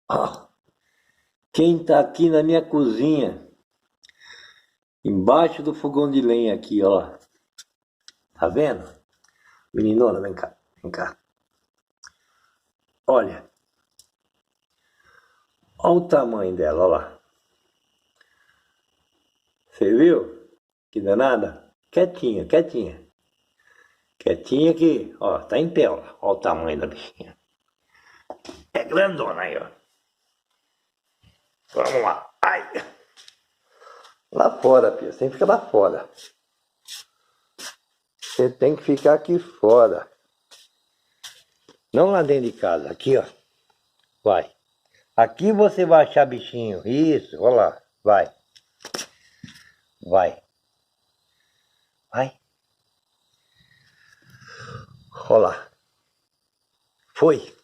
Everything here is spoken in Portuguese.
Ó, quem tá aqui na minha cozinha, embaixo do fogão de lenha aqui, ó. Tá vendo? Meninona, vem cá, vem cá. Olha, olha o tamanho dela, ó lá. Você viu? Que danada? Quietinha, quietinha. Quietinha que, ó, tá em pé, ó. Ó o tamanho da bichinha. É grandona aí, ó. Vamos lá. Ai! Lá fora, Pia. Você tem que ficar lá fora. Você tem que ficar aqui fora. Não lá dentro de casa. Aqui, ó. Vai. Aqui você vai achar bichinho. Isso, olha lá. Vai. Vai. Vai. Olha lá. Foi.